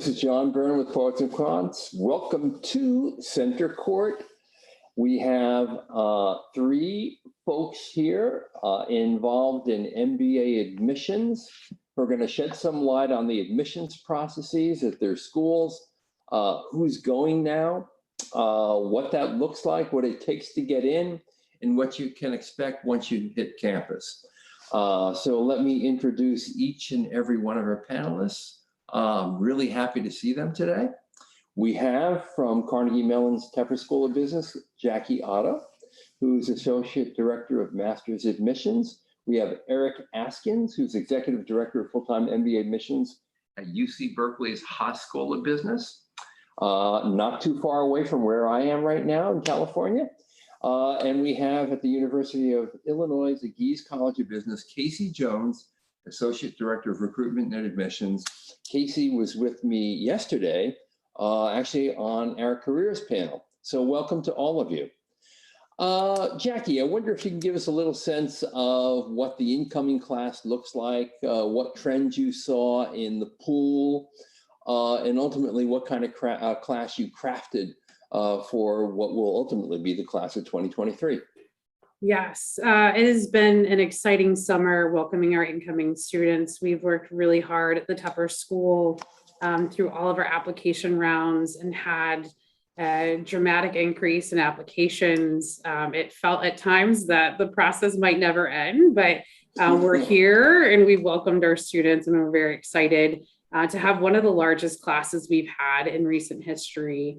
This is John Byrne with Poets and Quants. Welcome to Center Court. We have three folks here involved in MBA admissions. We're going to shed some light on the admissions processes at their schools, who's going now, what that looks like, what it takes to get in, and what you can expect once you hit campus. So let me introduce each and every one of our panelists. I'm really happy to see them today. We have from Carnegie Mellon's Tepper School of Business, Jackie Otto, who's Associate Director of Master's Admissions. We have Eric Askins, who's Executive Director of Full-Time MBA Admissions at UC Berkeley's Haas School of Business. Not too far away from where I am right now in California. And we have at the University of Illinois Gies College of Business, Casey Jones, Associate Director of Recruitment and Admissions. Casey was with me yesterday, actually on our careers panel. So welcome to all of you. Jackie, I wonder if you can give us a little sense of what the incoming class looks like, what trends you saw in the pool, and ultimately what kind of class you crafted for what will ultimately be the class of 2023. Yes, it has been an exciting summer welcoming our incoming students. We've worked really hard at the Tepper School through all of our application rounds and had a dramatic increase in applications. It felt at times that the process might never end, but we're here and we've welcomed our students, and we're very excited to have one of the largest classes we've had in recent history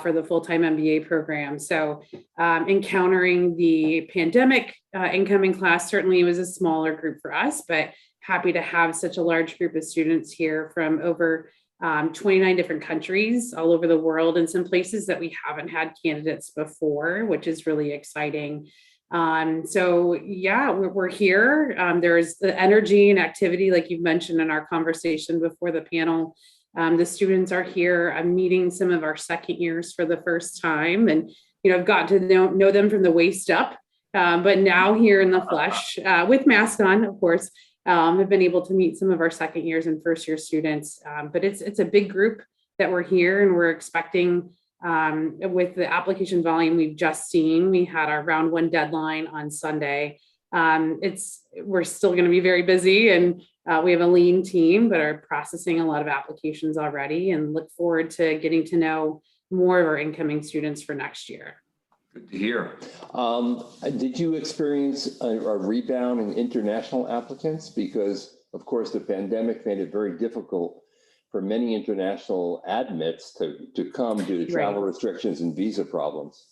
for the full-time MBA program. So encountering the pandemic incoming class, certainly was a smaller group for us, but happy to have such a large group of students here from over 29 different countries all over the world, and some places that we haven't had candidates before, which is really exciting. So yeah, we're here. There's the energy and activity, like you've mentioned in our conversation before the panel. The students are here. I'm meeting some of our second years for the first time, and I've got to know them from the waist up, but now here in the flesh with mask on, of course, I've been able to meet some of our second years and first year students. But it's a big group that we're here, and we're expecting with the application volume we've just seen. We had our round one deadline on Sunday. We're still going to be very busy, and we have a lean team, but are processing a lot of applications already, and look forward to getting to know more of our incoming students for next year. Good to hear. Did you experience a rebound in international applicants? Because, of course, the pandemic made it very difficult for many international admits to come due to travel restrictions and visa problems.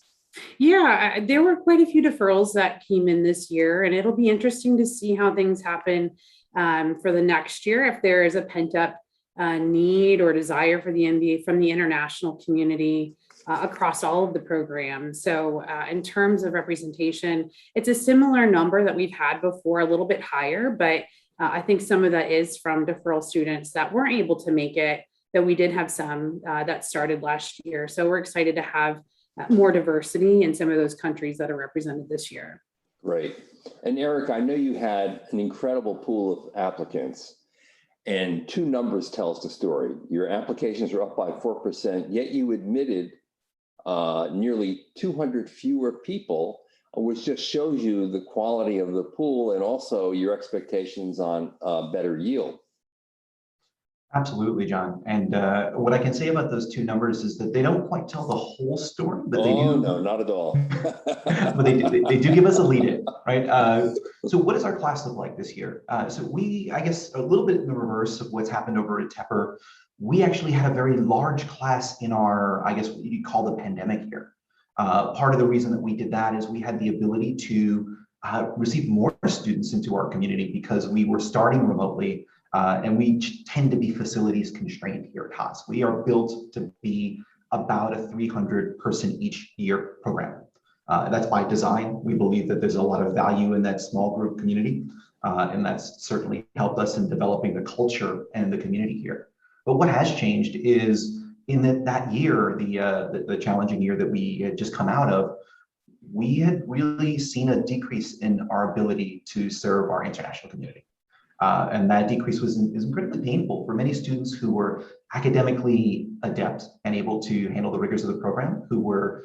Yeah, there were quite a few deferrals that came in this year, and it'll be interesting to see how things happen for the next year, if there is a pent-up need or desire for the MBA from the international community across all of the programs. So in terms of representation, it's a similar number that we've had before, a little bit higher, but I think some of that is from deferral students that weren't able to make it, that we did have some that started last year. So we're excited to have more diversity in some of those countries that are represented this year. Great. And Eric, I know you had an incredible pool of applicants, and two numbers tell us the story. Your applications are up by 4%, yet you admitted nearly 200 fewer people, which just shows you the quality of the pool and also your expectations on better yield. Absolutely, John. And what I can say about those two numbers is that they don't quite tell the whole story, but they do. Oh, no, not at all. But they do give us a lead in, right? So what does our class look like this year? So I guess, a little bit in the reverse of what's happened over at Tepper, we actually had a very large class in our, I guess, what you call the pandemic year. Part of the reason that we did that is we had the ability to receive more students into our community because we were starting remotely. And we tend to be facilities constrained here at Haas. We are built to be about a 300-person each year program. That's by design. We believe that there's a lot of value in that small group community, and that's certainly helped us in developing the culture and the community here. But what has changed is in that year, the challenging year that we had just come out of, we had really seen a decrease in our ability to serve our international community. And that decrease is incredibly painful for many students who were academically adept and able to handle the rigors of the program, who were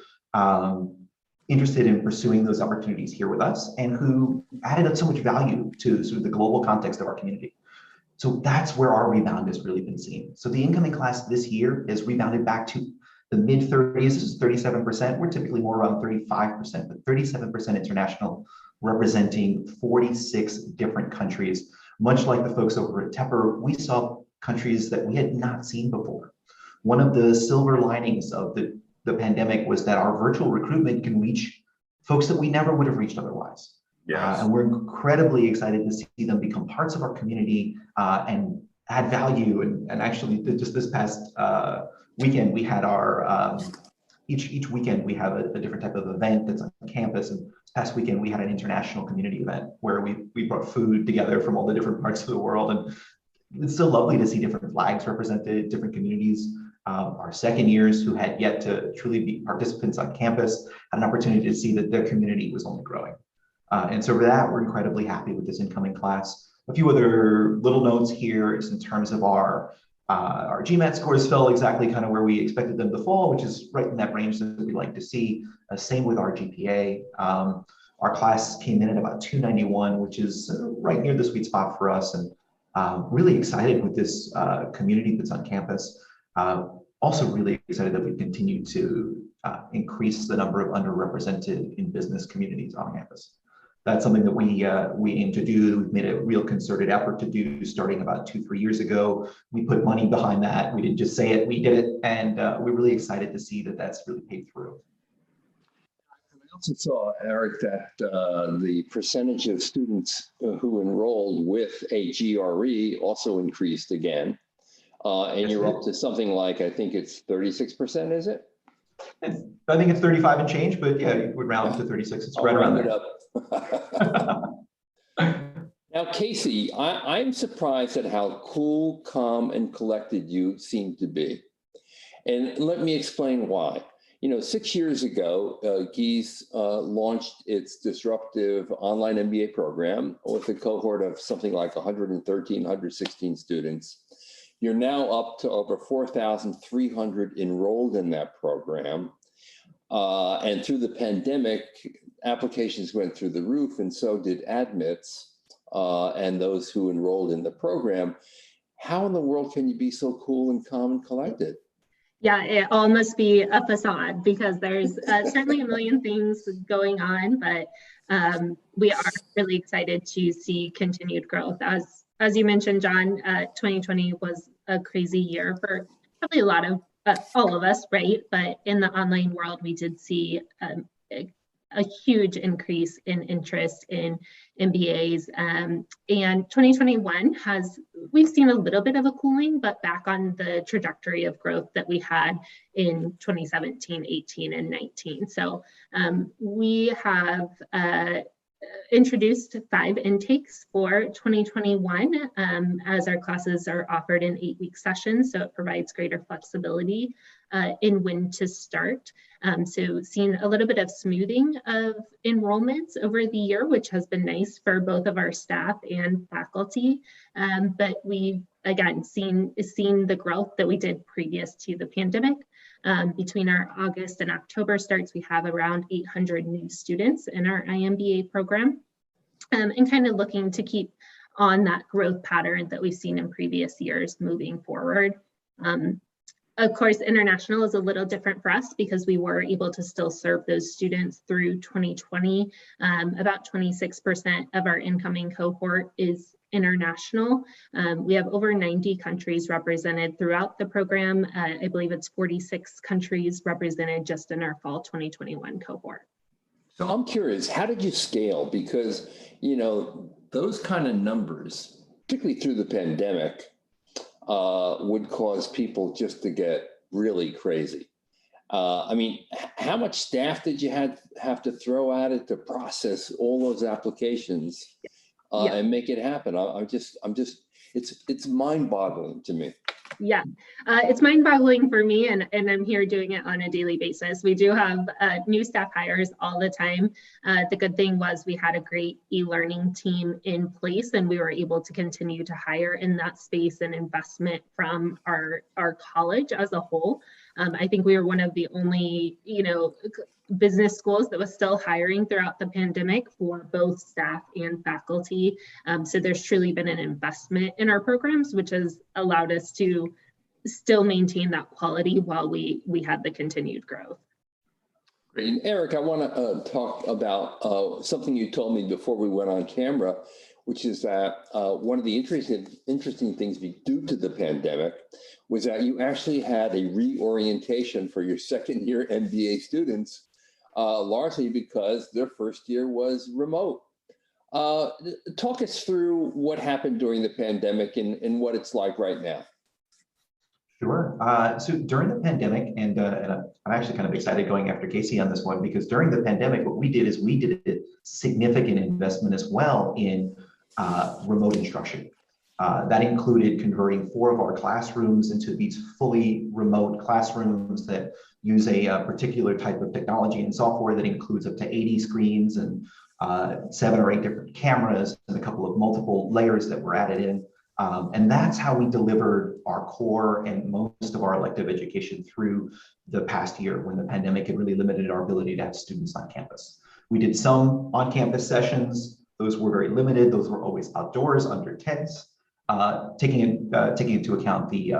interested in pursuing those opportunities here with us, and who added up so much value to sort of the global context of our community. So that's where our rebound has really been seen. So the incoming class this year is rebounded back to the mid 30s, this is 37%. We're typically more around 35%, but 37% international, representing 46 different countries. Much like the folks over at Tepper, we saw countries that we had not seen before. One of the silver linings of the pandemic was that our virtual recruitment can reach folks that we never would have reached otherwise. Yes. And we're incredibly excited to see them become parts of our community and add value. And actually, just this past weekend, we had our, each weekend we have a different type of event that's on campus. And this past weekend, we had an international community event where we brought food together from all the different parts of the world. And it's so lovely to see different flags represented, different communities. Our second years who had yet to truly be participants on campus had an opportunity to see that their community was only growing. And so for that, we're incredibly happy with this incoming class. A few other little notes here is in terms of our GMAT scores fell exactly kind of where we expected them to fall, which is right in that range that we like to see. Same with our GPA. Our class came in at about 291, which is right near the sweet spot for us, and really excited with this community that's on campus. Also really excited that we continue to increase the number of underrepresented in business communities on campus. That's something that we aim to do. We've made a real concerted effort to do starting about 2-3 years ago. We put money behind that. We didn't just say it, we did it. And we're really excited to see that that's really paid through. I also saw, Eric, that the percentage of students who enrolled with a GRE also increased again. And you're up to something like, I think it's 36%, is it? I think it's 35 and change, but yeah, it would round to 36. It's right around there. Now, Casey, I'm surprised at how cool, calm, and collected you seem to be. And let me explain why. 6 years ago, Gies launched its disruptive online MBA program with a cohort of something like 113, 116 students. You're now up to over 4,300 enrolled in that program. And through the pandemic, applications went through the roof, and so did admits and those who enrolled in the program. How in the world can you be so cool and calm and collected? Yeah, it all must be a facade, because there's certainly a million things going on, but we are really excited to see continued growth. As you mentioned, John, 2020 was a crazy year for probably a lot of all of us, right? But in the online world, we did see a huge increase in interest in MBAs. And 2021 we've seen a little bit of a cooling, but back on the trajectory of growth that we had in 2017, 18, and 19. So we have introduced 5 intakes for 2021 as our classes are offered in 8-week sessions, so it provides greater flexibility in when to start. So seen a little bit of smoothing of enrollments over the year, which has been nice for both of our staff and faculty. But we've again seen the growth that we did previous to the pandemic. Between our August and October starts, we have around 800 new students in our IMBA program, and kind of looking to keep on that growth pattern that we've seen in previous years moving forward. Of course, international is a little different for us because we were able to still serve those students through 2020. About 26% of our incoming cohort is international. We have over 90 countries represented throughout the program. I believe it's 46 countries represented just in our fall 2021 cohort. So I'm curious, how did you scale? Because, those kind of numbers, particularly through the pandemic, would cause people just to get really crazy. How much staff did you have to throw at it to process all those applications and make it happen? It's mind-boggling to me. Yeah, it's mind-boggling for me, and I'm here doing it on a daily basis. We do have new staff hires all the time. The good thing was we had a great e-learning team in place, and we were able to continue to hire in that space and investment from our college as a whole. I think we were one of the only, business schools that was still hiring throughout the pandemic for both staff and faculty. So there's truly been an investment in our programs, which has allowed us to still maintain that quality while we had the continued growth. Great. And Eric, I want to talk about something you told me before we went on camera, which is that one of the interesting things due to the pandemic was that you actually had a reorientation for your second year MBA students, largely because their first year was remote. Talk us through what happened during the pandemic and what it's like right now. Sure. So during the pandemic, and I'm actually kind of excited going after Casey on this one, because during the pandemic, what we did is we did a significant investment as well in remote instruction. That included converting 4 of our classrooms into these fully remote classrooms that use a particular type of technology and software that includes up to 80 screens and 7 or 8 different cameras and a couple of multiple layers that were added in. And that's how we delivered our core and most of our elective education through the past year when the pandemic had really limited our ability to have students on campus. We did some on-campus sessions. Those were very limited. Those were always outdoors under tents, taking into account the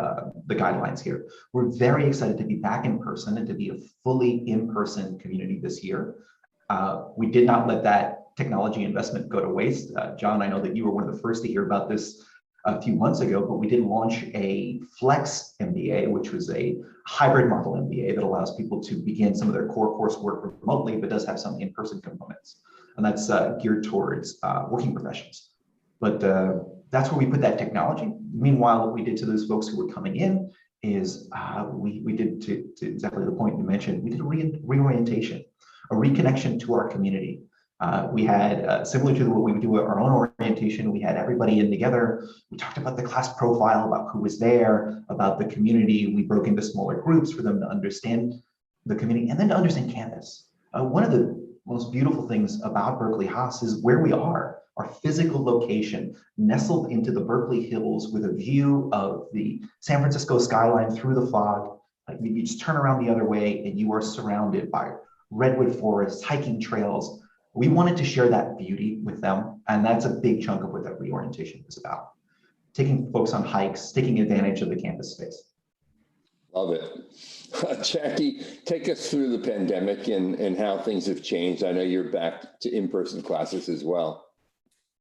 guidelines here. We're very excited to be back in person and to be a fully in-person community this year. We did not let that technology investment go to waste. John, I know that you were one of the first to hear about this a few months ago, but we did launch a Flex MBA, which was a hybrid model MBA that allows people to begin some of their core coursework remotely, but does have some in-person components. And that's geared towards working professionals. But that's where we put that technology. Meanwhile, what we did to those folks who were coming in is we did to exactly the point you mentioned, we did a reorientation, a reconnection to our community. We had, similar to what we would do at our own orientation, we had everybody in together. We talked about the class profile, about who was there, about the community. We broke into smaller groups for them to understand the community and then to understand campus. One of the most beautiful things about Berkeley Haas is where we are, our physical location, nestled into the Berkeley Hills with a view of the San Francisco skyline through the fog. Like you just turn around the other way and you are surrounded by redwood forests, hiking trails. We wanted to share that beauty with them, and that's a big chunk of what that reorientation is about. Taking folks on hikes, taking advantage of the campus space. Love it. Jackie, take us through the pandemic and how things have changed. I know you're back to in-person classes as well.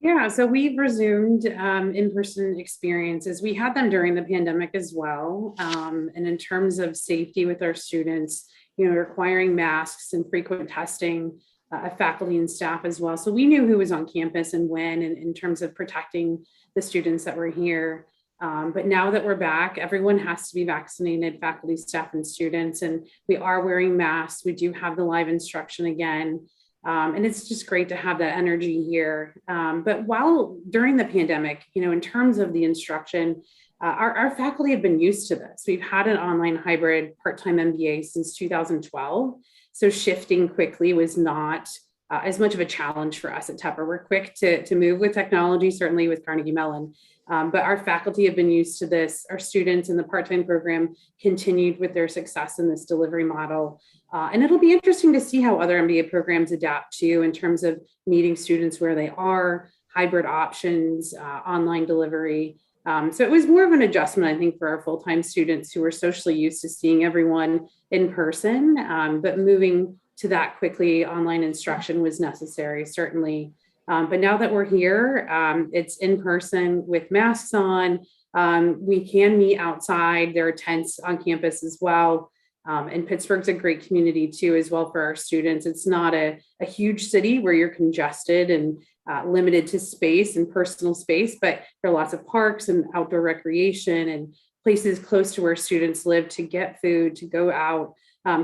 Yeah, so we've resumed in-person experiences. We had them during the pandemic as well. And in terms of safety with our students, requiring masks and frequent testing, faculty and staff as well. So we knew who was on campus and when, and in terms of protecting the students that were here. But now that we're back, everyone has to be vaccinated, faculty, staff, and students, and we are wearing masks. We do have the live instruction again. And it's just great to have that energy here. But during the pandemic, in terms of the instruction, our faculty have been used to this. We've had an online hybrid part-time MBA since 2012. So shifting quickly was not as much of a challenge for us at Tepper. We're quick to move with technology, certainly with Carnegie Mellon, but our faculty have been used to this. Our students in the part-time program continued with their success in this delivery model. And it'll be interesting to see how other MBA programs adapt to in terms of meeting students where they are, hybrid options, online delivery. So it was more of an adjustment, I think, for our full-time students who were socially used to seeing everyone in person, but moving to that quickly, online instruction was necessary, certainly. But now that we're here, it's in person with masks on. We can meet outside. There are tents on campus as well. And Pittsburgh's a great community too, as well for our students. It's not a huge city where you're congested and limited to space and personal space, but there are lots of parks and outdoor recreation and places close to where students live to get food, to go out,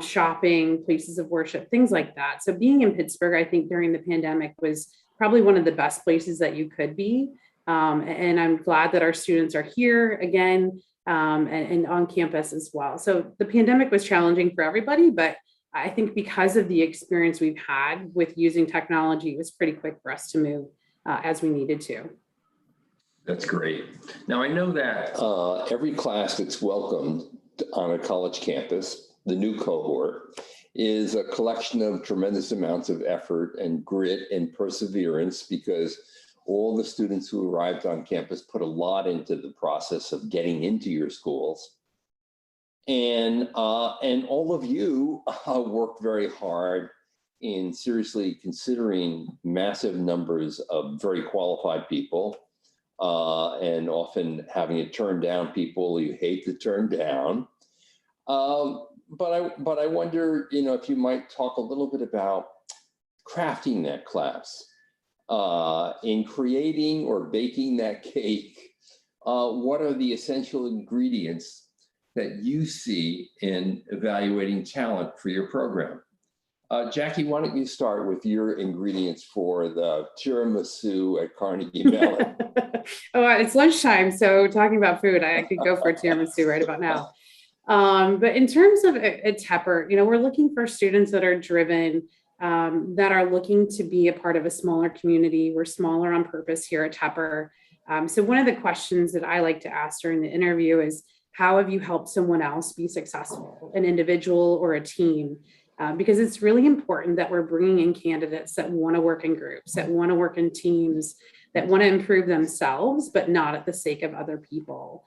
shopping, places of worship, things like that. So being in Pittsburgh, I think during the pandemic was probably one of the best places that you could be. And I'm glad that our students are here again. and on campus as well. So the pandemic was challenging for everybody, but I think because of the experience we've had with using technology, it was pretty quick for us to move as we needed to. That's great. Now, I know that every class that's welcomed on a college campus, the new cohort, is a collection of tremendous amounts of effort and grit and perseverance, because all the students who arrived on campus put a lot into the process of getting into your schools. And all of you worked very hard in seriously considering massive numbers of very qualified people, and often having to turn down people you hate to turn down. But I wonder, if you might talk a little bit about crafting that class, in creating or baking that cake. What are the essential ingredients that you see in evaluating talent for your program? Jackie, why don't you start with your ingredients for the tiramisu at Carnegie Mellon? Oh, it's lunchtime, so talking about food, I could go for a tiramisu right about now. But in terms of a Tepper, we're looking for students that are driven, that are looking to be a part of a smaller community. We're smaller on purpose here at Tepper. So one of the questions that I like to ask during the interview is, how have you helped someone else be successful, an individual or a team? Because it's really important that we're bringing in candidates that want to work in groups, that want to work in teams, that want to improve themselves, but not at the sake of other people.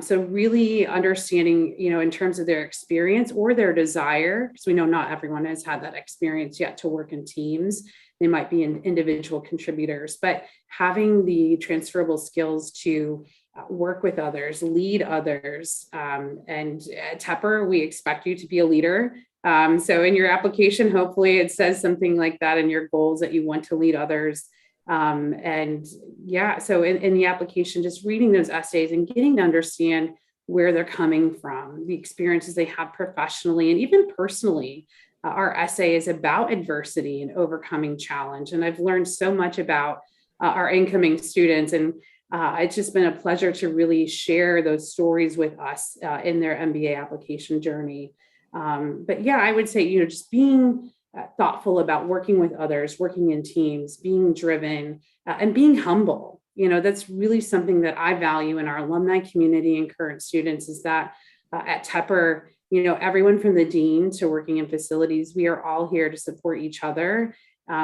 So really understanding, in terms of their experience or their desire, because we know not everyone has had that experience yet to work in teams. They might be individual contributors, but having the transferable skills to work with others, lead others. And at Tepper, we expect you to be a leader. So in your application, hopefully it says something like that in your goals, that you want to lead others. And yeah, so in the application, just reading those essays and getting to understand where they're coming from, the experiences they have professionally and even personally. Our essay is about adversity and overcoming challenge. And I've learned so much about our incoming students, and it's just been a pleasure to really share those stories with us in their MBA application journey. But yeah, I would say, just being thoughtful about working with others, working in teams, being driven, and being humble. That's really something that I value in our alumni community and current students, is that at Tepper, everyone from the dean to working in facilities, we are all here to support each other.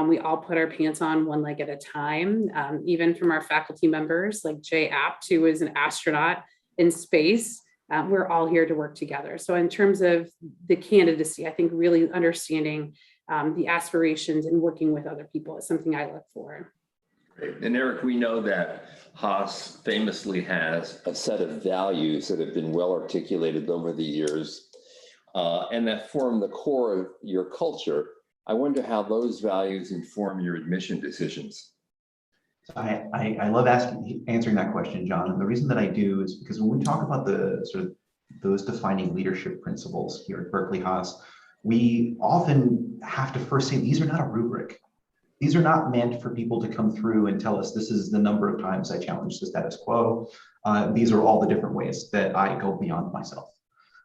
We all put our pants on one leg at a time, even from our faculty members like Jay Apt, who is an astronaut in space. We're all here to work together. So in terms of the candidacy, I think really understanding the aspirations and working with other people is something I look for. Great. And Eric, we know that Haas famously has a set of values that have been well articulated over the years, and that form the core of your culture. I wonder how those values inform your admission decisions. I love answering that question, John. And the reason that I do is because when we talk about the sort of those defining leadership principles here at Berkeley Haas, we often have to first say these are not a rubric. These are not meant for people to come through and tell us this is the number of times I challenge the status quo. These are all the different ways that I go beyond myself.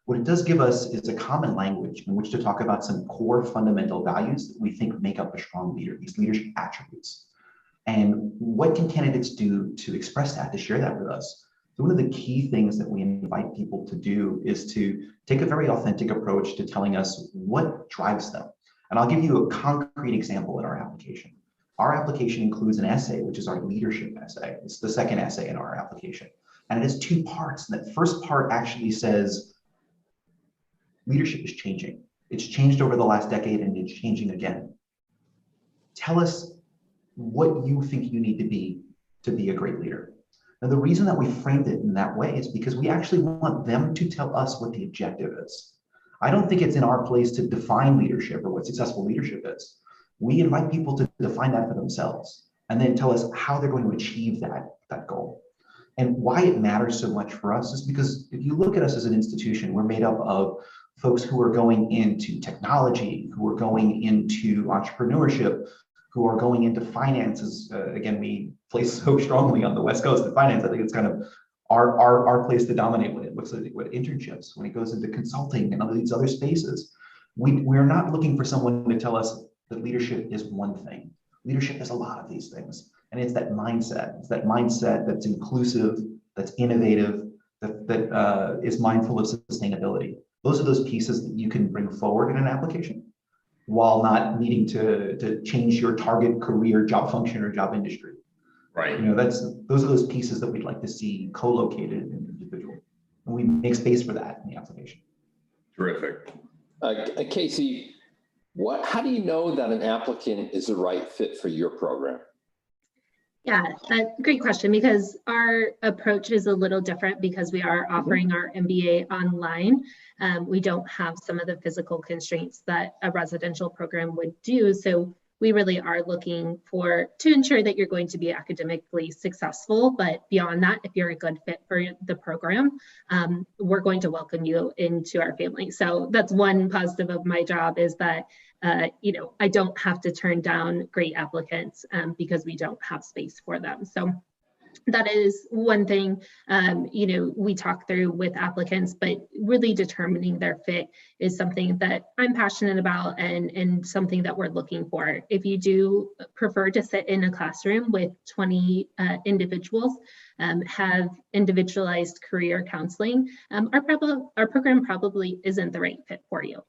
What it does give us is a common language in which to talk about some core fundamental values that we think make up a strong leader, these leadership attributes. And what can candidates do to express that, to share that with us? So one of the key things that we invite people to do is to take a very authentic approach to telling us what drives them. And I'll give you a concrete example in our application. Our application includes an essay, which is our leadership essay. It's the second essay in our application. And it has two parts. And that first part actually says, leadership is changing. It's changed over the last decade and it's changing again. Tell us what you think you need to be a great leader. And the reason that we framed it in that way is because we actually want them to tell us what the objective is. I don't think it's in our place to define leadership or what successful leadership is. We invite people to define that for themselves and then tell us how they're going to achieve that goal. And why it matters so much for us is because if you look at us as an institution, we're made up of folks who are going into technology, who are going into entrepreneurship, who are going into finances. Again, we place so strongly on the West Coast of finance. I think it's kind of our place to dominate when it looks like what internships, when it goes into consulting and all these other spaces. We're not looking for someone to tell us that leadership is one thing. Leadership is a lot of these things. And it's that mindset. It's that mindset that's inclusive, that's innovative, that is mindful of sustainability. Those are those pieces that you can bring forward in an application while not needing to change your target career, job function, or job industry. Right. You know, those are those pieces that we'd like to see co-located in an individual. And we make space for that in the application. Terrific. Casey, how do you know that an applicant is the right fit for your program? Yeah, great question, because our approach is a little different because we are offering our MBA online. We don't have some of the physical constraints that a residential program would do. So we really are looking to ensure that you're going to be academically successful, but beyond that, if you're a good fit for the program, we're going to welcome you into our family. So that's one positive of my job, is that I don't have to turn down great applicants because we don't have space for them. So that is one thing, we talk through with applicants, but really determining their fit is something that I'm passionate about and something that we're looking for. If you do prefer to sit in a classroom with 20 individuals, have individualized career counseling, our program probably isn't the right fit for you.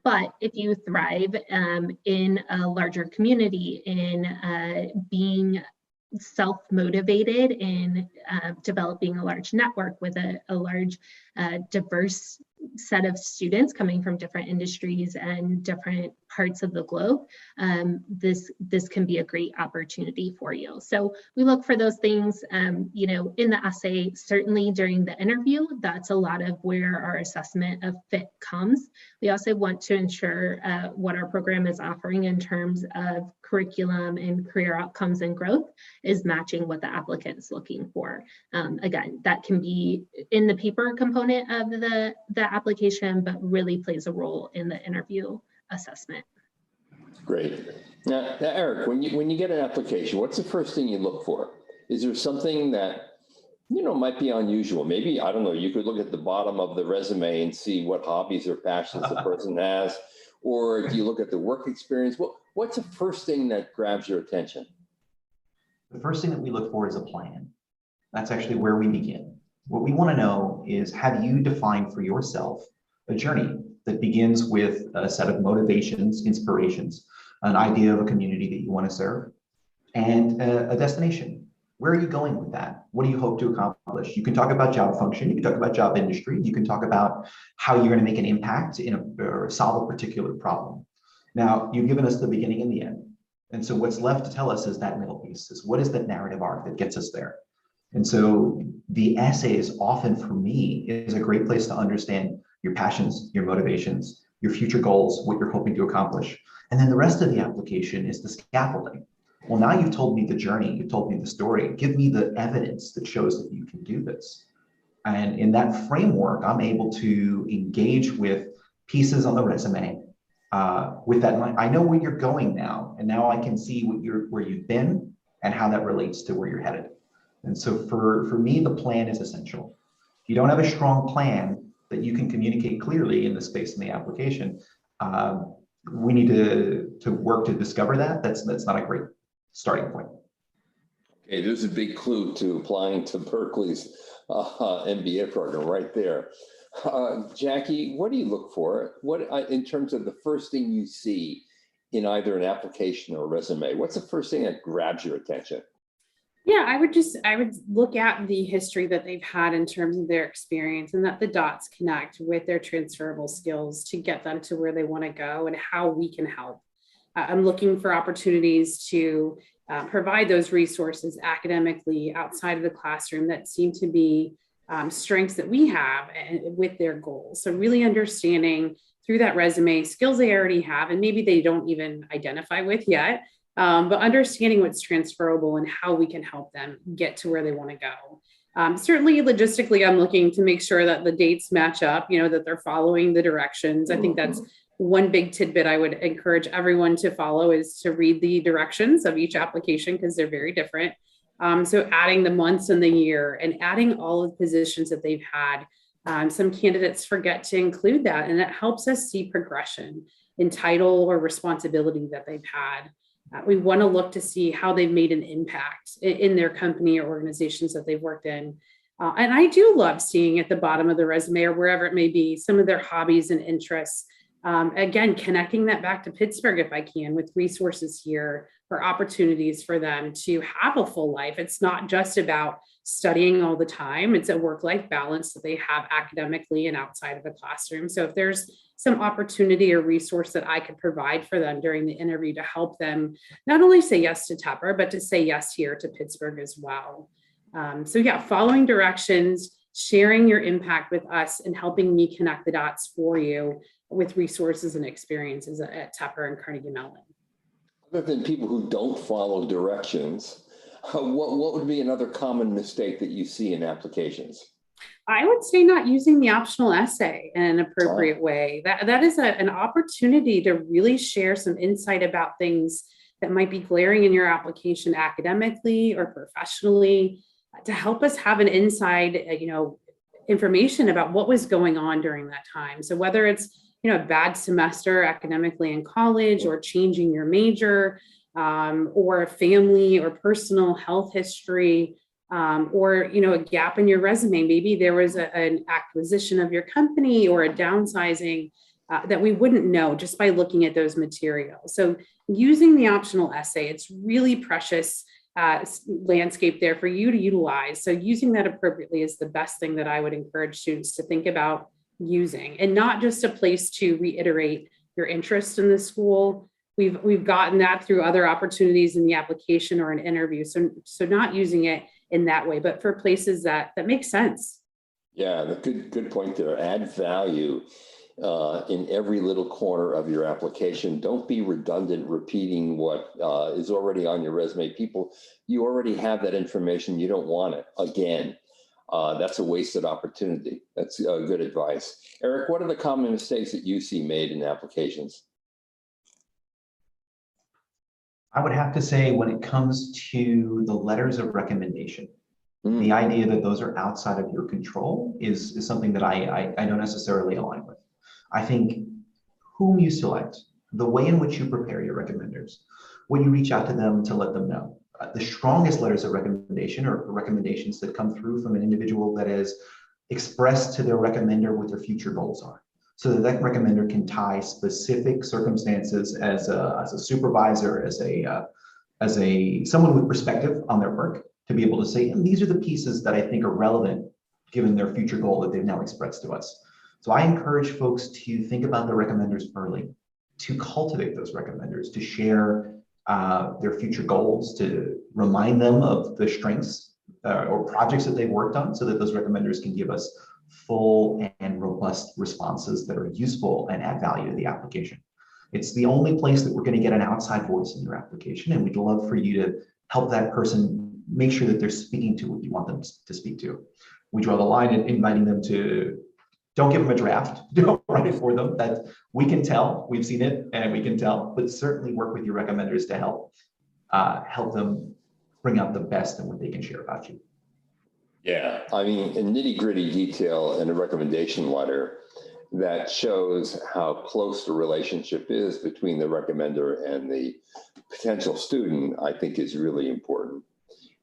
But if you thrive in a larger community, in being self-motivated, in developing a large network with a large diverse set of students coming from different industries and different parts of the globe, this can be a great opportunity for you. So we look for those things, in the essay, certainly during the interview. That's a lot of where our assessment of fit comes. We also want to ensure what our program is offering in terms of curriculum and career outcomes and growth is matching what the applicant is looking for. Again, that can be in the paper component of the application, but really plays a role in the interview assessment. Great. Now Eric, when you get an application, what's the first thing you look for? Is there something that, might be unusual? Maybe, I don't know, you could look at the bottom of the resume and see what hobbies or passions the person has, or do you look at the work experience? What's the first thing that grabs your attention? The first thing that we look for is a plan. That's actually where we begin. What we want to know is, have you defined for yourself a journey that begins with a set of motivations, inspirations, an idea of a community that you want to serve, and a destination? Where are you going with that? What do you hope to accomplish? You can talk about job function, you can talk about job industry, you can talk about how you're going to make an impact or solve a particular problem. Now, you've given us the beginning and the end. And so what's left to tell us is that middle piece, is what is that narrative arc that gets us there? And so the essays often, for me, is a great place to understand your passions, your motivations, your future goals, what you're hoping to accomplish. And then the rest of the application is the scaffolding. Well, now you've told me the journey, you've told me the story, give me the evidence that shows that you can do this. And in that framework, I'm able to engage with pieces on the resume. With that in mind, I know where you're going now, and now I can see where you've been and how that relates to where you're headed. And so for me, the plan is essential. If you don't have a strong plan that you can communicate clearly in the space in the application, we need to work to discover that. That's not a great starting point. Okay, there's a big clue to applying to Berkeley's MBA program right there. Jackie, what do you look for? In terms of the first thing you see in either an application or a resume? What's the first thing that grabs your attention? Yeah, I would look at the history that they've had in terms of their experience, and that the dots connect with their transferable skills to get them to where they want to go and how we can help. I'm looking for opportunities to provide those resources academically outside of the classroom that seem to be strengths that we have with their goals. So really understanding through that resume skills they already have and maybe they don't even identify with yet, but understanding what's transferable and how we can help them get to where they want to go. Certainly logistically, I'm looking to make sure that the dates match up, that they're following the directions. I think that's one big tidbit I would encourage everyone to follow, is to read the directions of each application because they're very different. So adding the months in the year and adding all of the positions that they've had. Some candidates forget to include that, and it helps us see progression in title or responsibility that they've had. We want to look to see how they've made an impact in their company or organizations that they've worked in. And I do love seeing at the bottom of the resume or wherever it may be, some of their hobbies and interests. Again, connecting that back to Pittsburgh, if I can, with resources here or opportunities for them to have a full life. It's not just about studying all the time. It's a work-life balance that they have academically and outside of the classroom. So if there's some opportunity or resource that I could provide for them during the interview to help them not only say yes to Tepper, but to say yes here to Pittsburgh as well. So yeah, following directions, sharing your impact with us, and helping me connect the dots for you with resources and experiences at Tepper and Carnegie Mellon. Other than people who don't follow directions, what would be another common mistake that you see in applications? I would say not using the optional essay in an appropriate way. That is an opportunity to really share some insight about things that might be glaring in your application academically or professionally, to help us have an inside, information about what was going on during that time. So whether it's a bad semester academically in college, or changing your major, or a family or personal health history, or a gap in your resume. Maybe there was an acquisition of your company or a downsizing that we wouldn't know just by looking at those materials. So using the optional essay, it's really precious landscape there for you to utilize. So using that appropriately is the best thing that I would encourage students to think about using, and not just a place to reiterate your interest in the school. We've gotten that through other opportunities in the application or an interview. So not using it in that way, but for places that make sense. Yeah, good point there. Add value in every little corner of your application. Don't be redundant, repeating what is already on your resume. You already have that information. You don't want it again. That's a wasted opportunity. That's good advice. Eric, what are the common mistakes that you see made in applications? I would have to say, when it comes to the letters of recommendation, the idea that those are outside of your control is something that I don't necessarily align with. I think whom you select, the way in which you prepare your recommenders, when you reach out to them to let them know. The strongest letters of recommendation are recommendations that come through from an individual that is expressed to their recommender what their future goals are, so that that recommender can tie specific circumstances as a supervisor, as someone with perspective on their work, to be able to say, and these are the pieces that I think are relevant given their future goal that they've now expressed to us. So I encourage folks to think about their recommenders early, to cultivate those recommenders, to share their future goals, to remind them of the strengths or projects that they've worked on, so that those recommenders can give us full and robust responses that are useful and add value to the application. It's the only place that we're going to get an outside voice in your application, and we'd love for you to help that person make sure that they're speaking to what you want them to speak to. We draw the line in inviting them to, don't give them a draft, don't write it for them. That we can tell, we've seen it and we can tell, but certainly work with your recommenders to help them bring out the best in what they can share about you. Yeah, I mean, a nitty-gritty detail in a recommendation letter that shows how close the relationship is between the recommender and the potential student, I think is really important.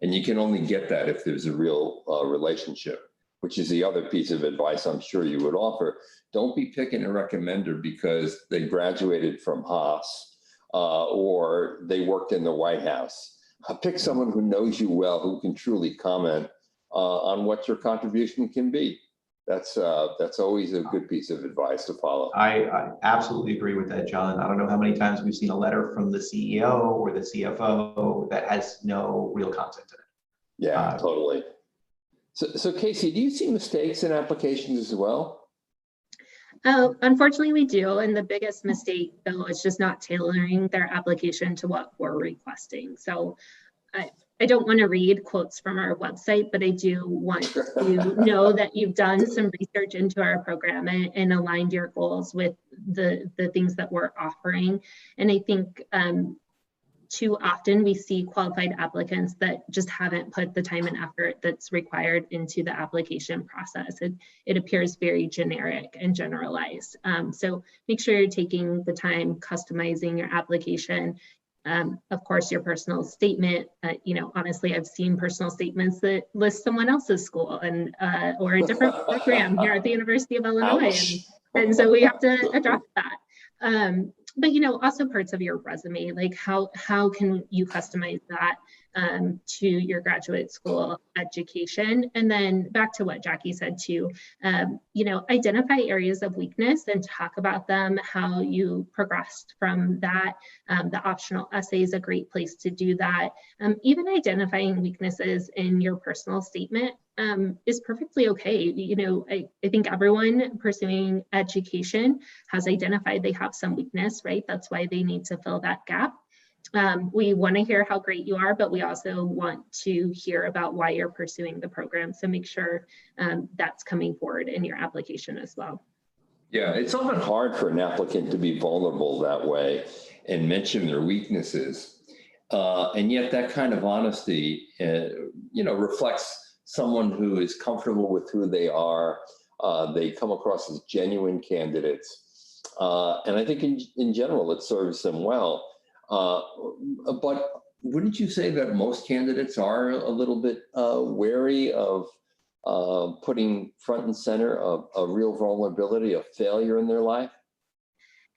And you can only get that if there's a real relationship, which is the other piece of advice I'm sure you would offer. Don't be picking a recommender because they graduated from Haas or they worked in the White House. Pick someone who knows you well, who can truly comment on what your contribution can be. That's always a good piece of advice to follow. I absolutely agree with that, John. I don't know how many times we've seen a letter from the CEO or the CFO that has no real content in it. Yeah, totally. So Casey, do you see mistakes in applications as well? Oh, unfortunately we do. And the biggest mistake though is just not tailoring their application to what we're requesting. So I don't want to read quotes from our website, but I do want to know that you've done some research into our program and aligned your goals with the things that we're offering. And I think too often we see qualified applicants that just haven't put the time and effort that's required into the application process. It appears very generic and generalized. So make sure you're taking the time customizing your application. Of course, your personal statement, honestly, I've seen personal statements that list someone else's school and or a different program here at the University of Illinois. And so we have to address that. But also parts of your resume, like how can you customize that to your graduate school education? And then back to what Jackie said too, identify areas of weakness and talk about them, how you progressed from that. The optional essay is a great place to do that. Even identifying weaknesses in your personal statement is perfectly okay. I think everyone pursuing education has identified they have some weakness, right? That's why they need to fill that gap. We want to hear how great you are, but we also want to hear about why you're pursuing the program. So make sure that's coming forward in your application as well. Yeah, it's often hard for an applicant to be vulnerable that way and mention their weaknesses. And yet that kind of honesty, reflects someone who is comfortable with who they are. They come across as genuine candidates. And I think in general, it serves them well. But wouldn't you say that most candidates are a little bit wary of putting front and center a real vulnerability, a failure in their life?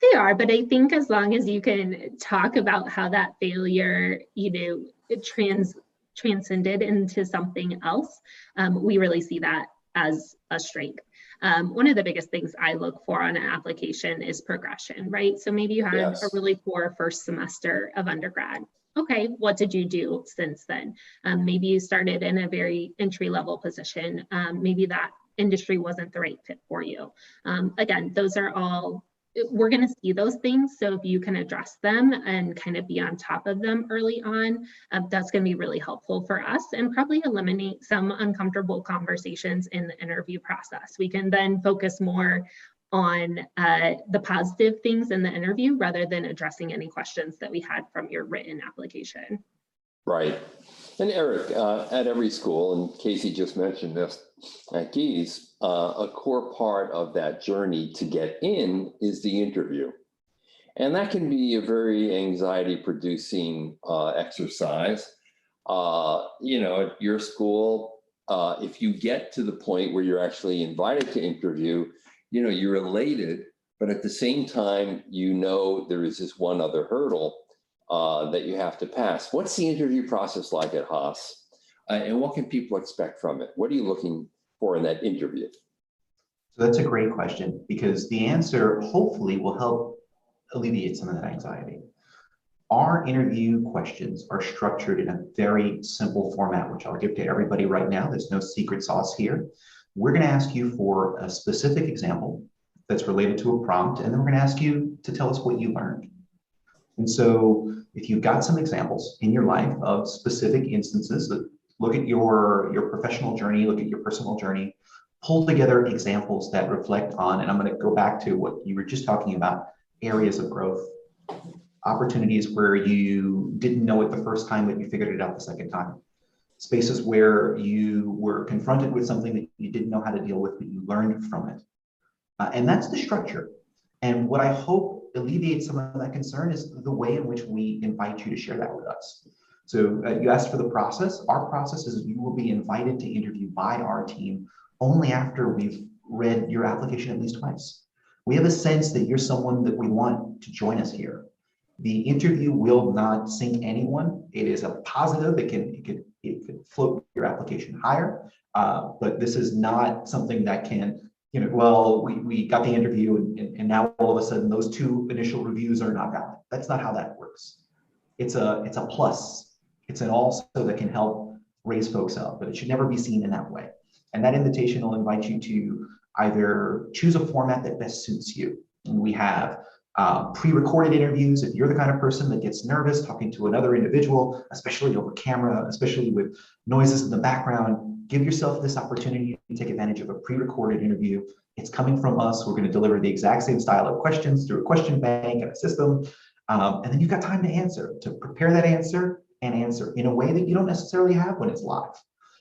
They are, but I think as long as you can talk about how that failure, it transcended into something else, we really see that as a strength. One of the biggest things I look for on an application is progression, right? So maybe you had a really poor first semester of undergrad. Okay, what did you do since then? Maybe you started in a very entry-level position. Maybe that industry wasn't the right fit for you. Again, those are all, we're going to see those things. So if you can address them and kind of be on top of them early on, that's going to be really helpful for us and probably eliminate some uncomfortable conversations in the interview process. We can then focus more on the positive things in the interview rather than addressing any questions that we had from your written application. Right. And Eric, at every school, and Casey just mentioned this, at Gies, a core part of that journey to get in is the interview. And that can be a very anxiety-producing exercise. At your school, if you get to the point where you're actually invited to interview, you're elated, but at the same time, there is this one other hurdle that you have to pass. What's the interview process like at Haas? And what can people expect from it? What are you looking for in that interview? So that's a great question, because the answer hopefully will help alleviate some of that anxiety. Our interview questions are structured in a very simple format, which I'll give to everybody right now. There's no secret sauce here. We're going to ask you for a specific example that's related to a prompt, and then we're going to ask you to tell us what you learned. And so if you've got some examples in your life of specific instances, look at your professional journey, look at your personal journey, pull together examples that reflect on, and I'm going to go back to what you were just talking about, areas of growth, opportunities where you didn't know it the first time, but you figured it out the second time, spaces where you were confronted with something that you didn't know how to deal with, but you learned from it. And that's the structure. And what I hope alleviates some of that concern is the way in which we invite you to share that with us. So you asked for the process. Our process is you will be invited to interview by our team only after we've read your application at least twice. We have a sense that you're someone that we want to join us here. The interview will not sink anyone. It is a positive. It can float your application higher, but this is not something that can, we got the interview and now all of a sudden those two initial reviews are not valid. That's not how that works. It's a plus. It's an also that can help raise folks up, but it should never be seen in that way. And that invitation will invite you to either choose a format that best suits you. And we have pre-recorded interviews. If you're the kind of person that gets nervous talking to another individual, especially over camera, especially with noises in the background, give yourself this opportunity to take advantage of a pre-recorded interview. It's coming from us. We're going to deliver the exact same style of questions through a question bank and a system. And then you've got time to answer, to prepare that answer and answer in a way that you don't necessarily have when it's live.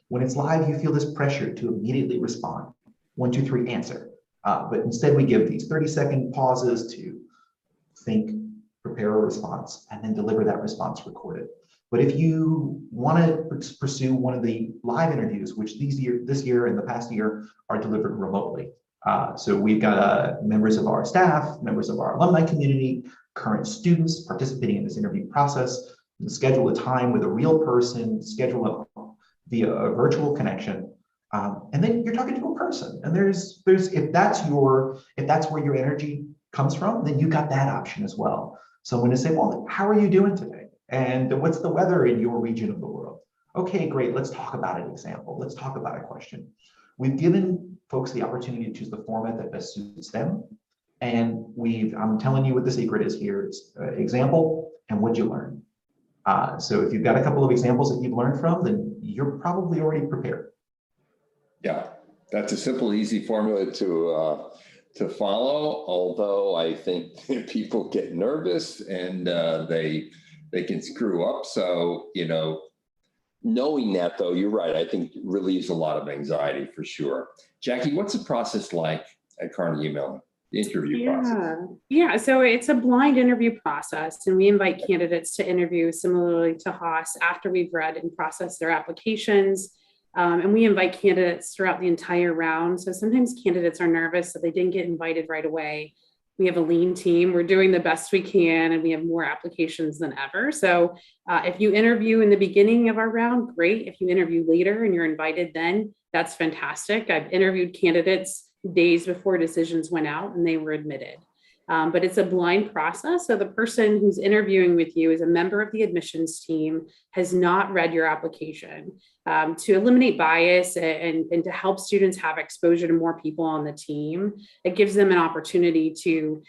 When it's live, you feel this pressure to immediately respond. 1, 2, 3, answer. But instead we give these 30-second pauses to think, prepare a response, and then deliver that response recorded. But if you want to pursue one of the live interviews, which this year and the past year are delivered remotely. So we've got members of our staff, members of our alumni community, current students participating in this interview process. You schedule a time with a real person, schedule it via a virtual connection, and then you're talking to a person. And there's if that's where your energy comes from, then you got that option as well. So I'm going to say, well, how are you doing today? And what's the weather in your region of the world? Okay, great. Let's talk about an example. Let's talk about a question. We've given folks the opportunity to choose the format that best suits them. And I'm telling you what the secret is here. It's example and what'd you learn? So if you've got a couple of examples that you've learned from, then you're probably already prepared. Yeah, that's a simple, easy formula to follow, although I think people get nervous and they can screw up. So, knowing that, though, you're right, I think relieves a lot of anxiety for sure. Jackie, what's the process like at Carnegie Mellon, the interview process? Yeah, so it's a blind interview process, and we invite candidates to interview similarly to Haas after we've read and processed their applications. And we invite candidates throughout the entire round. So sometimes candidates are nervous that they didn't get invited right away. We have a lean team. We're doing the best we can, and we have more applications than ever. So if you interview in the beginning of our round, great. If you interview later and you're invited then, that's fantastic. I've interviewed candidates days before decisions went out and they were admitted. But it's a blind process. So the person who's interviewing with you is a member of the admissions team, has not read your application. To eliminate bias and to help students have exposure to more people on the team, it gives them an opportunity to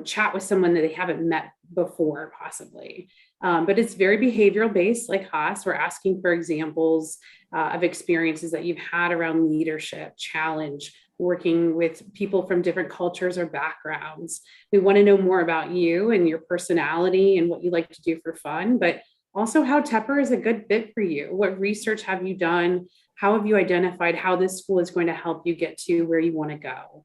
chat with someone that they haven't met before, possibly. But it's very behavioral based, like Haas. We're asking for examples of experiences that you've had around leadership, challenge, working with people from different cultures or backgrounds. We want to know more about you and your personality and what you like to do for fun, but also how Tepper is a good fit for you. What research have you done? How have you identified how this school is going to help you get to where you want to go?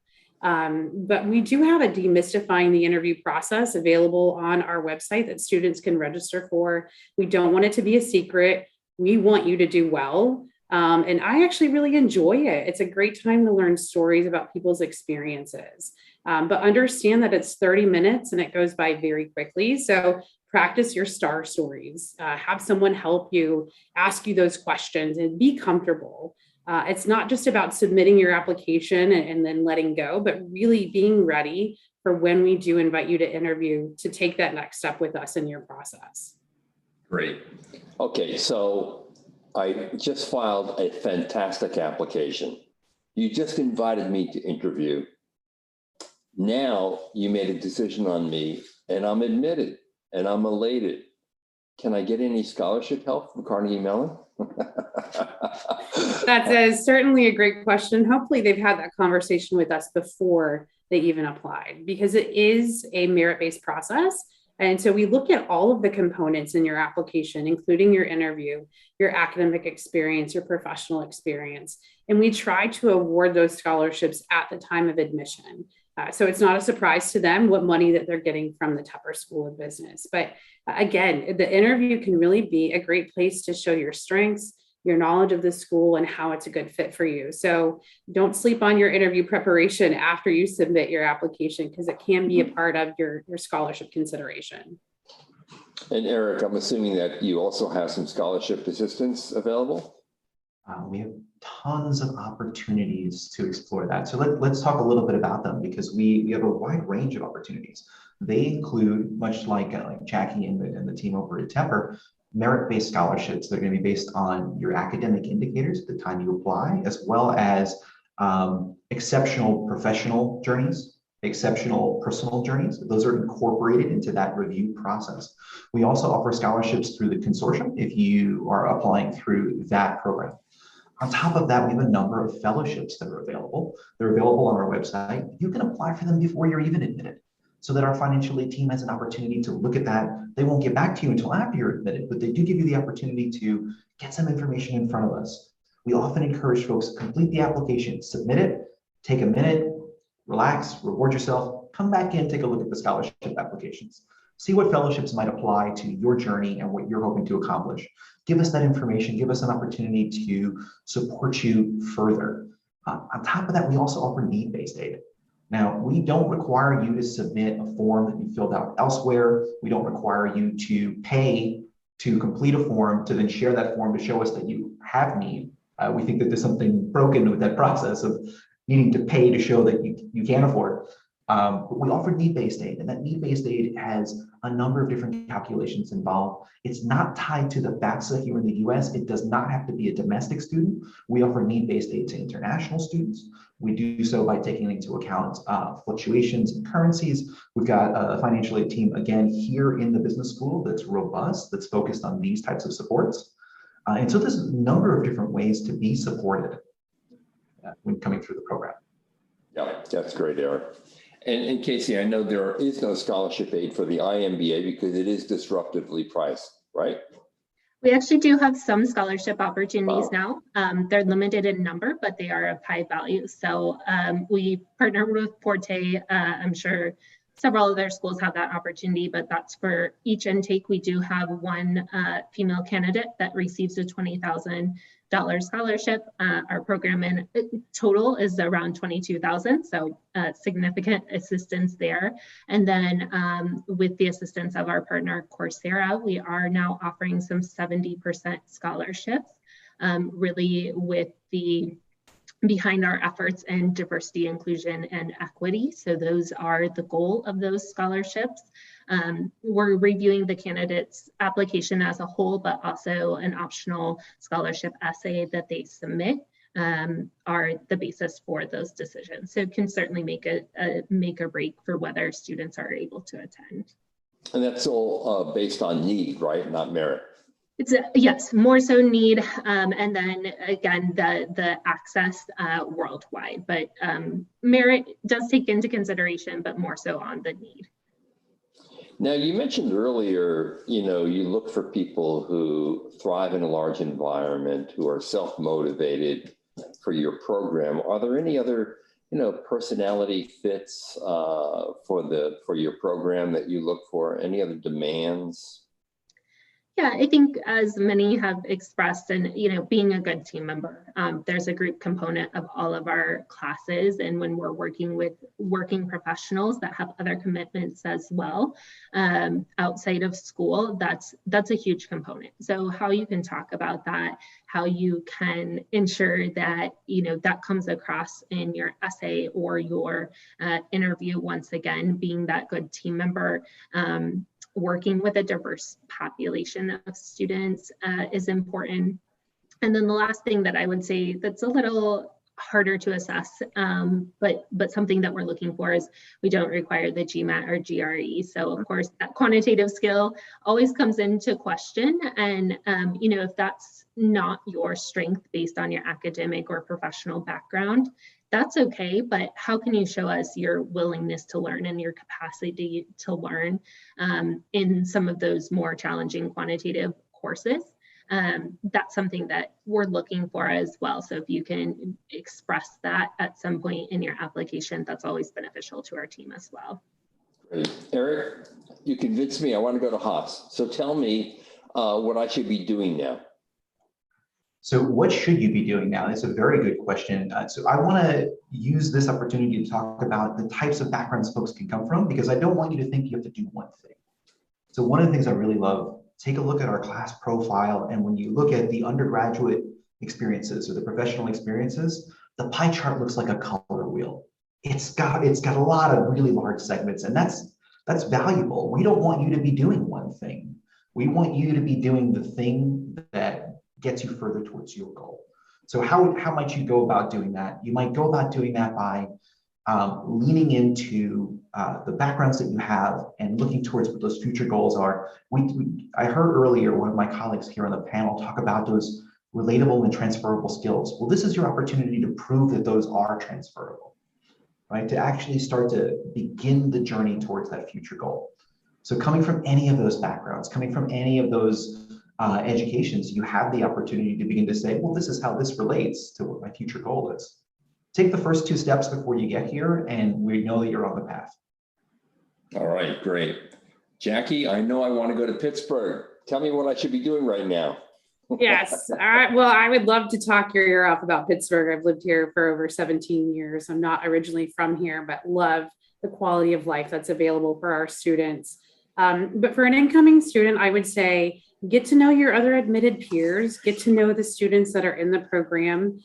But we do have a demystifying the interview process available on our website that students can register for. We don't want it to be a secret. We want you to do well. And I actually really enjoy it. It's a great time to learn stories about people's experiences. But understand that it's 30 minutes and it goes by very quickly. So practice your star stories. Have someone help you, ask you those questions, and be comfortable. It's not just about submitting your application and then letting go, but really being ready for when we do invite you to interview to take that next step with us in your process. Great. Okay, so I just filed a fantastic application. You just invited me to interview. Now you made a decision on me and I'm admitted and I'm elated. Can I get any scholarship help from Carnegie Mellon? That's certainly a great question. Hopefully they've had that conversation with us before they even applied, because it is a merit-based process. And so we look at all of the components in your application, including your interview, your academic experience, your professional experience, and we try to award those scholarships at the time of admission. So it's not a surprise to them what money that they're getting from the Tepper School of Business. But again, the interview can really be a great place to show your strengths, your knowledge of the school, and how it's a good fit for you. So don't sleep on your interview preparation after you submit your application, because it can be a part of your scholarship consideration. And Eric, I'm assuming that you also have some scholarship assistance available? We have tons of opportunities to explore that. So let's talk a little bit about them, because we have a wide range of opportunities. They include, much like Jackie and the team over at Tepper, merit-based scholarships that are going to be based on your academic indicators at the time you apply, as well as exceptional professional journeys, exceptional personal journeys. Those are incorporated into that review process. We also offer scholarships through the consortium if you are applying through that program. On top of that, we have a number of fellowships that are available. They're available on our website. You can apply for them before you're even admitted. so that our financial aid team has an opportunity to look at that. They won't get back to you until after you're admitted, but they do give you the opportunity to get some information in front of us. We often encourage folks to complete the application, submit it, take a minute, relax, reward yourself, come back in, take a look at the scholarship applications. See what fellowships might apply to your journey and what you're hoping to accomplish. Give us that information, give us an opportunity to support you further. On top of that, we also offer need-based aid. Now, we don't require you to submit a form that you filled out elsewhere. We don't require you to pay to complete a form to then share that form to show us that you have need. We think that there's something broken with that process of needing to pay to show that you can afford. But we offer need-based aid, and that need-based aid has a number of different calculations involved. It's not tied to the FAFSA here in the US. It does not have to be a domestic student. We offer need-based aid to international students. We do so by taking into account fluctuations in currencies. We've got a financial aid team, again, here in the business school that's robust, that's focused on these types of supports. And so there's a number of different ways to be supported when coming through the program. Yeah, that's great, Eric. And Casey, I know there is no scholarship aid for the IMBA because it is disruptively priced, right? We actually do have some scholarship opportunities now. They're limited in number, but they are of high value. So we partner with Porte. I'm sure several other schools have that opportunity, but that's for each intake. We do have one female candidate that receives a $20,000 scholarship. Our program in total is around $22,000, so significant assistance there. And then with the assistance of our partner Coursera, we are now offering some 70% scholarships, really with the behind our efforts in diversity, inclusion, and equity. So those are the goal of those scholarships. We're reviewing the candidate's application as a whole, but also an optional scholarship essay that they submit are the basis for those decisions. So it can certainly make or break for whether students are able to attend. And that's all based on need, right? Not merit. It's yes, more so need, and then again the access worldwide. But merit does take into consideration, but more so on the need. Now, you mentioned earlier, you look for people who thrive in a large environment, who are self-motivated for your program. Are there any other, personality fits for your program that you look for? Any other demands? Yeah, I think as many have expressed, and being a good team member, there's a group component of all of our classes, and when we're working with working professionals that have other commitments as well outside of school, that's a huge component. So how you can talk about that, how you can ensure that that comes across in your essay or your interview. Once again, being that good team member. Working with a diverse population of students is important. And then the last thing that I would say that's a little harder to assess, but something that we're looking for is we don't require the GMAT or GRE. So of course that quantitative skill always comes into question. And if that's not your strength based on your academic or professional background, that's okay, but how can you show us your willingness to learn and your capacity to learn in some of those more challenging quantitative courses? That's something that we're looking for as well. So if you can express that at some point in your application, that's always beneficial to our team as well. Great. Eric, you convinced me I want to go to Haas. So tell me what I should be doing now. So what should you be doing now? That's a very good question. So I want to use this opportunity to talk about the types of backgrounds folks can come from, because I don't want you to think you have to do one thing. So one of the things I really love, take a look at our class profile. And when you look at the undergraduate experiences or the professional experiences, the pie chart looks like a color wheel. It's got a lot of really large segments, and that's valuable. We don't want you to be doing one thing. We want you to be doing the thing that gets you further towards your goal. So how might you go about doing that? You might go about doing that by leaning into the backgrounds that you have and looking towards what those future goals are. I heard earlier one of my colleagues here on the panel talk about those relatable and transferable skills. Well, this is your opportunity to prove that those are transferable, right? To actually start to begin the journey towards that future goal. So coming from any of those backgrounds, coming from any of those educations, you have the opportunity to begin to say, well, this is how this relates to what my future goal is. Take the first 2 steps before you get here, and we know that you're on the path. All right, great. Jackie, I know I want to go to Pittsburgh. Tell me what I should be doing right now. Yes. Well, I would love to talk your ear off about Pittsburgh. I've lived here for over 17 years. I'm not originally from here, but love the quality of life that's available for our students. But for an incoming student, I would say, get to know your other admitted peers, get to know the students that are in the program,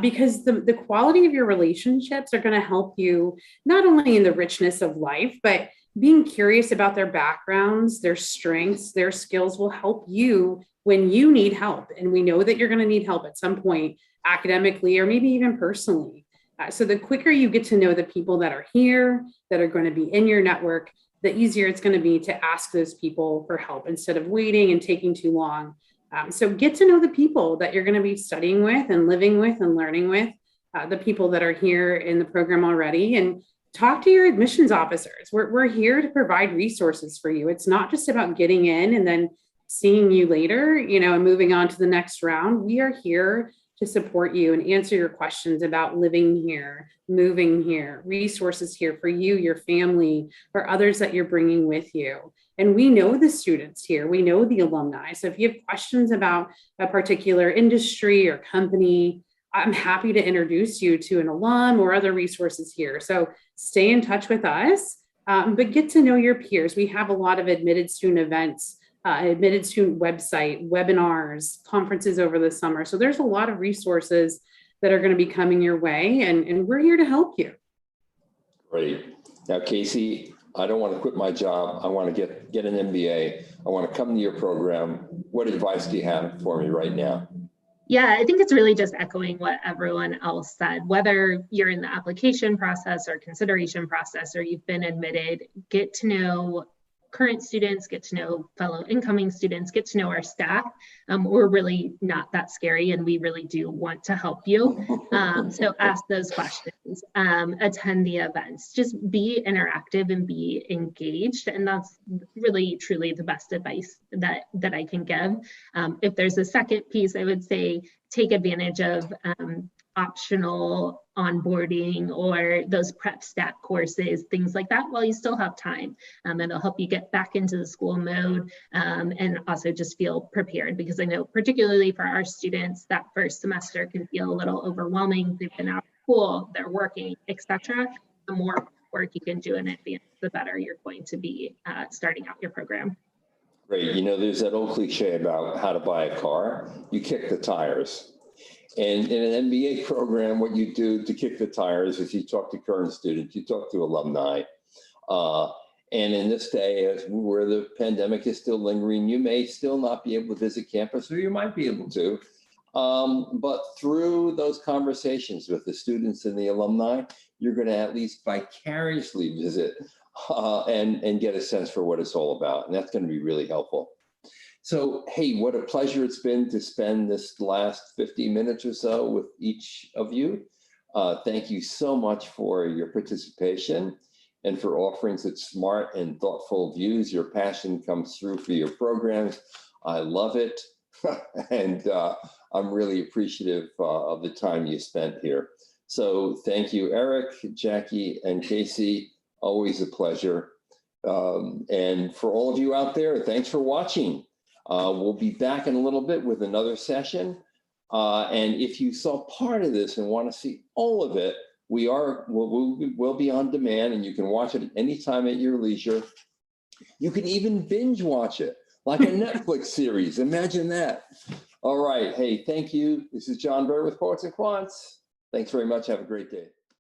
because the quality of your relationships are going to help you not only in the richness of life, but being curious about their backgrounds, their strengths, their skills will help you when you need help. And we know that you're going to need help at some point, academically or maybe even personally. So the quicker you get to know the people that are here, that are going to be in your network, the easier it's going to be to ask those people for help instead of waiting and taking too long. So get to know the people that you're going to be studying with and living with and learning with, the people that are here in the program already, and talk to your admissions officers. We're here to provide resources for you. It's not just about getting in and then seeing you later, and moving on to the next round. We are here to support you and answer your questions about living here, moving here, resources here for you, your family, or others that you're bringing with you. And we know the students here, we know the alumni. So if you have questions about a particular industry or company, I'm happy to introduce you to an alum or other resources here. So stay in touch with us, but get to know your peers. We have a lot of admitted student events, admitted student website, webinars, conferences over the summer. So there's a lot of resources that are going to be coming your way, and we're here to help you. Great. Now, Casey, I don't want to quit my job. I want to get an MBA. I want to come to your program. What advice do you have for me right now? Yeah, I think it's really just echoing what everyone else said. Whether you're in the application process or consideration process, or you've been admitted, get to know current students, get to know fellow incoming students, get to know our staff. We're really not that scary, and we really do want to help you. So ask those questions, attend the events, just be interactive and be engaged. And that's really, truly the best advice that I can give. If there's a second piece, I would say take advantage of optional onboarding or those prep stat courses, things like that, while you still have time. It'll help you get back into the school mode, and also just feel prepared, because I know particularly for our students, that first semester can feel a little overwhelming. They've been out of school, they're working, etc. The more work you can do in advance, the better you're going to be starting out your program. Great. There's that old cliche about how to buy a car. You kick the tires. And in an MBA program, what you do to kick the tires is you talk to current students, you talk to alumni. And in this day, where the pandemic is still lingering, you may still not be able to visit campus, or you might be able to. But through those conversations with the students and the alumni, you're going to at least vicariously visit and get a sense for what it's all about. And that's going to be really helpful. So, hey, what a pleasure it's been to spend this last 50 minutes or so with each of you. Thank you so much for your participation and for offering such smart and thoughtful views. Your passion comes through for your programs. I love it. And I'm really appreciative of the time you spent here. So thank you, Eric, Jackie, and Casey. Always a pleasure. And for all of you out there, thanks for watching. We'll be back in a little bit with another session. And if you saw part of this and want to see all of it, we'll be on demand, and you can watch it anytime at your leisure. You can even binge watch it like a Netflix series. Imagine that. All right. Hey, thank you. This is John Byrne with Poets and Quants. Thanks very much. Have a great day.